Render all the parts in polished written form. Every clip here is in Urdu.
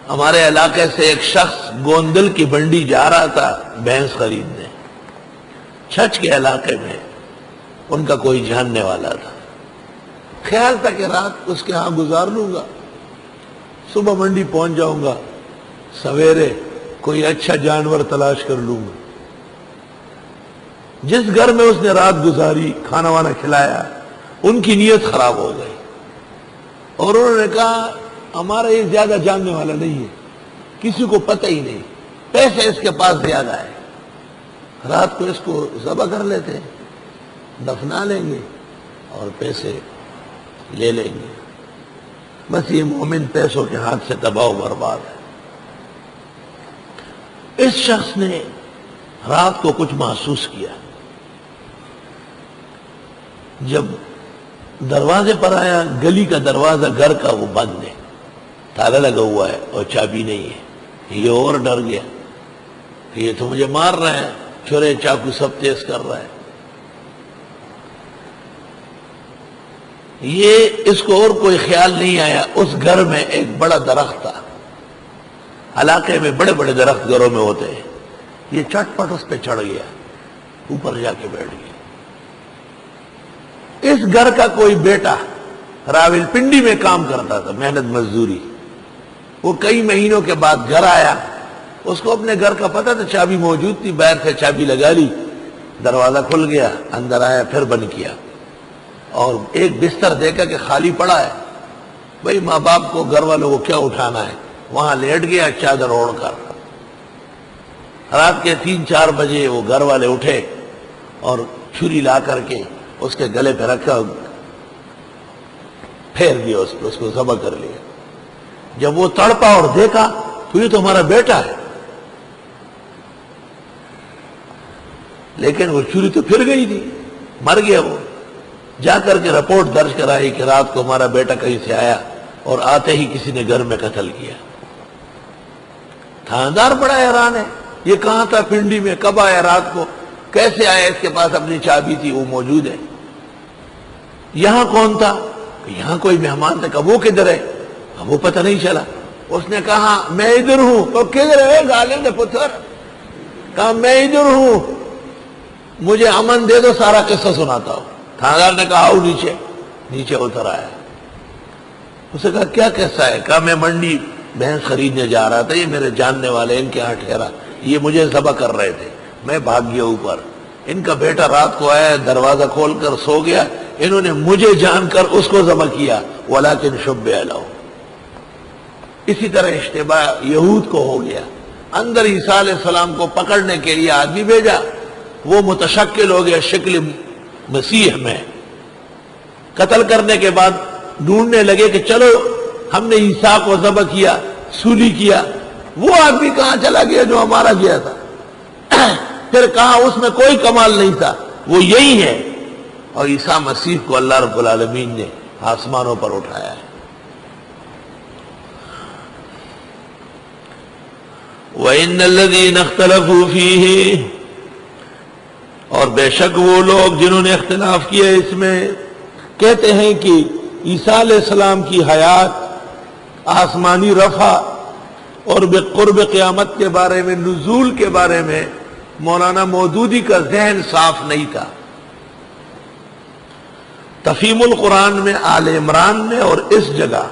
ہمارے علاقے سے ایک شخص گوندل کی منڈی جا رہا تھا بھینس خریدنے، چھچ کے علاقے میں ان کا کوئی جاننے والا تھا۔ خیال تھا کہ رات اس کے ہاں گزار لوں گا، صبح منڈی پہنچ جاؤں گا، سویرے کوئی اچھا جانور تلاش کر لوں گا۔ جس گھر میں اس نے رات گزاری، کھانا وانا کھلایا، ان کی نیت خراب ہو گئی اور انہوں نے کہا ہمارا یہ زیادہ جاننے والا نہیں ہے، کسی کو پتہ ہی نہیں، پیسے اس کے پاس زیادہ ہے، رات کو اس کو ذبح کر لیتے ہیں، دفنا لیں گے اور پیسے لے لیں گے۔ بس یہ مومن پیسوں کے ہاتھ سے تباہ و برباد ہے۔ اس شخص نے رات کو کچھ محسوس کیا، جب دروازے پر آیا، گلی کا دروازہ گھر کا وہ بند ہے، تالا لگا ہوا ہے اور چابی نہیں ہے۔ یہ اور ڈر گیا کہ یہ تو مجھے مار رہا ہے، چھرے چاقو سب تیز کر رہا ہے۔ یہ اس کو اور کوئی خیال نہیں آیا، اس گھر میں ایک بڑا درخت تھا، علاقے میں بڑے بڑے درخت گھروں میں ہوتے ہیں، یہ چٹ پٹ اس پہ چڑھ گیا، اوپر جا کے بیٹھ گیا۔ اس گھر کا کوئی بیٹا راول پنڈی میں کام کرتا تھا، محنت مزدوری، وہ کئی مہینوں کے بعد گھر آیا، اس کو اپنے گھر کا پتہ تھا، چابی موجود تھی، باہر سے چابی لگا لی، دروازہ کھل گیا، اندر آیا، پھر بند کیا اور ایک بستر دیکھا کہ خالی پڑا ہے۔ بھئی ماں باپ کو، گھر والوں کو کیا اٹھانا ہے، وہاں لیٹ گیا چادر اوڑھ کر۔ رات کے 3-4 بجے وہ گھر والے اٹھے اور چھری لا کر کے اس کے گلے پہ رکھا، پھیر دیا اس کو ذبح کر لیا۔ جب وہ تڑپا اور دیکھا تو یہ تو ہمارا بیٹا ہے، لیکن وہ چھری تو پھر گئی تھی، مر گیا وہ۔ جا کر کے رپورٹ درج کرائی کہ رات کو ہمارا بیٹا کہیں سے آیا اور آتے ہی کسی نے گھر میں قتل کیا۔ تھاندار بڑا حیران ہے، یہ کہاں تھا پنڈی میں، کب آیا رات کو، کیسے آیا، اس کے پاس اپنی چابی تھی، وہ موجود ہے۔ یہاں کون تھا؟ یہاں کوئی مہمان تھا، کب وہ کدھر ہے؟ اب وہ پتہ نہیں چلا۔ اس نے کہا میں ادھر ہوں، تو کدھر ہے گالے نے پتھر؟ کہا میں ادھر ہوں، مجھے امن دے دو، سارا قصہ سناتا ہوں۔ تھاندار نے کہا آؤ نیچے، نیچے اتر آیا۔ اس نے کہا کیا قصہ ہے؟ کہا میں منڈی بھینس خریدنے جا رہا تھا، یہ میرے جاننے والے ان کے ہاں ٹھہرا، یہ مجھے ذبح کر رہے تھے، میں بھاگ گیا اوپر، ان کا بیٹا رات کو آیا، دروازہ کھول کر سو گیا، انہوں نے مجھے جان کر اس کو ذبح کیا، ولیکن شبہ لہ۔ اسی طرح اشتباہ یہود کو ہو گیا، اندر عیسیٰ علیہ السلام کو پکڑنے کے لیے آدمی بھیجا، وہ متشکل ہو گیا شکل مسیح میں، قتل کرنے کے بعد ڈھونڈنے لگے کہ چلو ہم نے عیسیٰ کو ذبح کیا، سولی کیا، وہ آدمی کہاں چلا گیا جو ہمارا گیا تھا؟ پھر کہا اس میں کوئی کمال نہیں تھا، وہ یہی ہے۔ اور عیسیٰ مسیح کو اللہ رب العالمین نے آسمانوں پر اٹھایا ہے۔ وَإِنَّ الَّذِينَ اخْتَلَفُوا فِيهِ، اور بے شک وہ لوگ جنہوں نے اختلاف کیا اس میں، کہتے ہیں کہ عیسیٰ علیہ السلام کی حیات، آسمانی رفع اور بقرب قیامت کے بارے میں، نزول کے بارے میں مولانا مودودی کا ذہن صاف نہیں تھا۔ تفہیم القرآن میں، آل عمران میں اور اس جگہ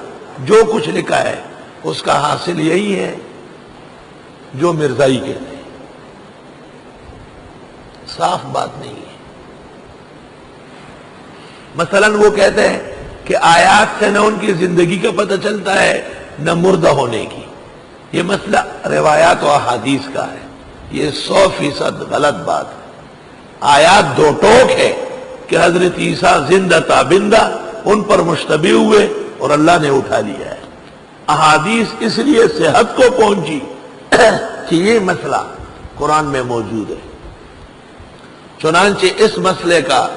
جو کچھ لکھا ہے اس کا حاصل یہی ہے جو مرزائی کہتے ہیں، صاف بات نہیں ہے۔ مثلا وہ کہتے ہیں کہ آیات سے نہ ان کی زندگی کا پتہ چلتا ہے نہ مردہ ہونے کی، یہ مسئلہ روایات و احادیث کا ہے، یہ 100% غلط بات ہے۔ آیات دو ٹوک ہے کہ حضرت عیسیٰ زندہ تابندہ ان پر مشتبہ ہوئے اور اللہ نے اٹھا لیا ہے۔ احادیث اس لیے صحت کو پہنچی کہ یہ مسئلہ قرآن میں موجود ہے۔ چنانچہ اس مسئلے کا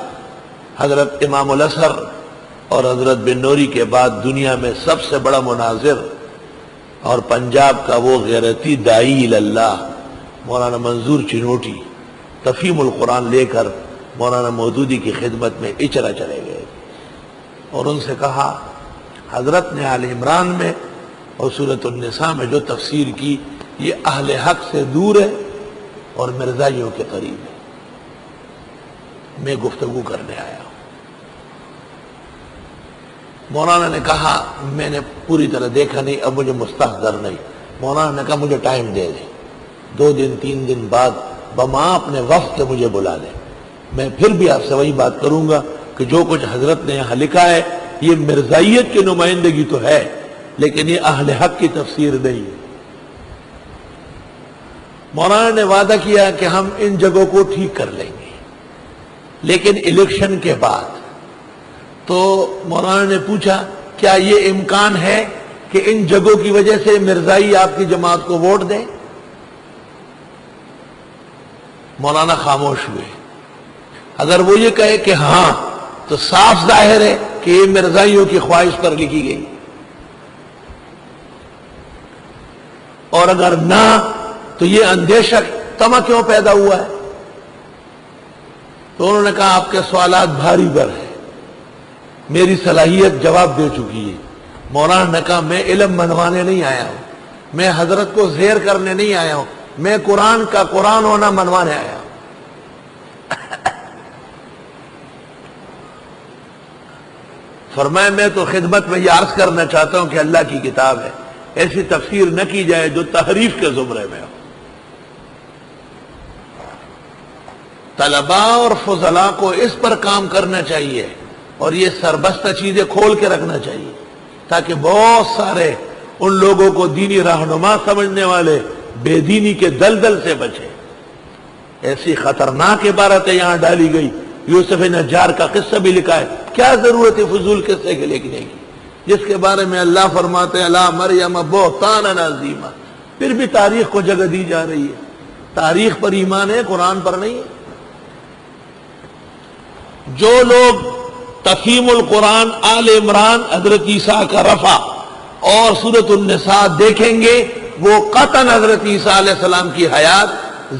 حضرت امام الازہر اور حضرت بن نوری کے بعد دنیا میں سب سے بڑا مناظر اور پنجاب کا وہ غیرتی داعی اللہ مولانا منظور چنوٹی تفہیم القرآن لے کر مولانا مودودی کی خدمت میں اچرا چلے گئے اور ان سے کہا حضرت نے آل عمران میں اور سورۃ النساء میں جو تفسیر کی یہ اہل حق سے دور ہے اور مرزائیوں کے قریب ہے۔ میں گفتگو کرنے آیا ہوں۔ مولانا نے کہا میں نے پوری طرح دیکھا نہیں، اب مجھے مستحضر نہیں۔ مولانا نے کہا مجھے ٹائم دے دیں، 2 دن 3 دن بعد بما اپنے وقت سے مجھے بلا لیں، میں پھر بھی آپ سے وہی بات کروں گا کہ جو کچھ حضرت نے یہاں لکھا ہے یہ مرزائیت کی نمائندگی تو ہے، لیکن یہ اہل حق کی تفسیر نہیں ہے۔ مولانا نے وعدہ کیا کہ ہم ان جگہوں کو ٹھیک کر لیں گے، لیکن الیکشن کے بعد۔ تو مولانا نے پوچھا کیا یہ امکان ہے کہ ان جگہوں کی وجہ سے مرزائی آپ کی جماعت کو ووٹ دیں؟ مولانا خاموش ہوئے۔ اگر وہ یہ کہے کہ ہاں تو صاف ظاہر ہے کہ یہ مرزائیوں کی خواہش پر لکھی گئی، اور اگر نہ تو یہ اندیشہ طمع کیوں پیدا ہوا ہے؟ تو انہوں نے کہا آپ کے سوالات بھاری بر ہیں، میری صلاحیت جواب دے چکی ہے۔ مولانا نے کہا میں علم منوانے نہیں آیا ہوں، میں حضرت کو زیر کرنے نہیں آیا ہوں، میں قرآن کا قرآن ہونا منوانے آیا ہوں۔ فرمایا میں تو خدمت میں یہ عرض کرنا چاہتا ہوں کہ اللہ کی کتاب ہے، ایسی تفسیر نہ کی جائے جو تحریف کے زمرے میں ہو۔ طلباء اور فضلاء کو اس پر کام کرنا چاہیے اور یہ سربستہ چیزیں کھول کے رکھنا چاہیے تاکہ بہت سارے ان لوگوں کو دینی رہنما سمجھنے والے بے دینی کے دلدل سے بچے۔ ایسی خطرناک عبارتیں یہاں ڈالی گئی، یوسف نجار کا قصہ بھی لکھا ہے، کیا ضرورت ہے فضول قصے کے لکھنے کی جس کے بارے میں اللہ فرماتے ہیں الا مریم بہتانا عظیما، پھر بھی تاریخ کو جگہ دی جا رہی ہے۔ تاریخ پر ایمان ہے، قرآن پر نہیں ہے۔ جو لوگ تفہیم القرآن آل عمران حضرت عیسیٰ کا رفع اور سورۃ النساء دیکھیں گے وہ قطعاً حضرت عیسیٰ علیہ السلام کی حیات،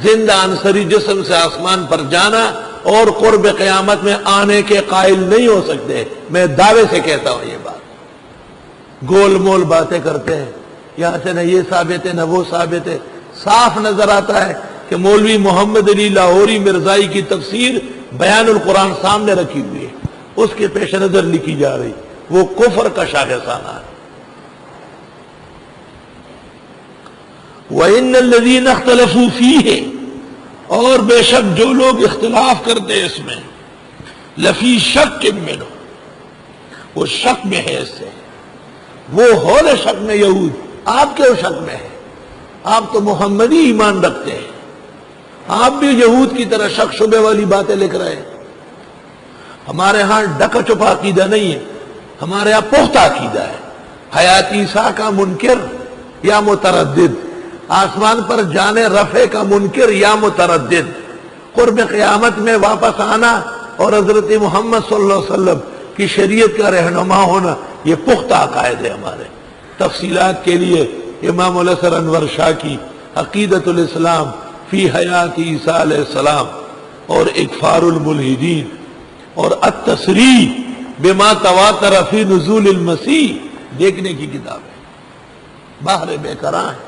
زندہ عنصری جسم سے آسمان پر جانا اور قرب قیامت میں آنے کے قائل نہیں ہو سکتے۔ میں دعوے سے کہتا ہوں یہ بات۔ گول مول باتیں کرتے ہیں، یہاں سے نہ یہ ثابت ہے نہ وہ ثابت ہے۔ صاف نظر آتا ہے کہ مولوی محمد علی لاہوری مرزائی کی تفسیر بیان القرآن سامنے رکھی ہوئی ہے، اس کے پیش نظر لکھی جا رہی، وہ کفر کا شاخسانہ ہے۔ وَإِنَّ الَّذِينَ اخْتَلَفُوا فِيهِ، اور بے شک جو لوگ اختلاف کرتے اس میں، لفی شک منہ، وہ شک میں ہے اس سے، وہ ہول شک میں یہود، آپ کے شک میں ہے، آپ تو محمدی ایمان رکھتے ہیں، آپ بھی یہود کی طرح شک شبے والی باتیں لکھ رہے ہیں۔ ہمارے ہاں ڈکا چپا عقیدہ نہیں ہے، ہمارے ہاں پختہ عقیدہ ہے۔ حیات عیسیٰ کا منکر یا متردد، آسمان پر جانے رفع کا منکر یا متردد، قرب قیامت میں واپس آنا اور حضرت محمد صلی اللہ علیہ وسلم کی شریعت کا رہنما ہونا، یہ پختہ عقائد ہے ہمارے۔ تفصیلات کے لیے امام الحسن انور شاہ کی عقیدۃ الاسلام فی حیات عیسیٰ علیہ السلام اور اکفار الملحدین اور التصریح بما تواتر فی نزول المسیح دیکھنے کی کتاب ہے، بحر بے کراں ہے۔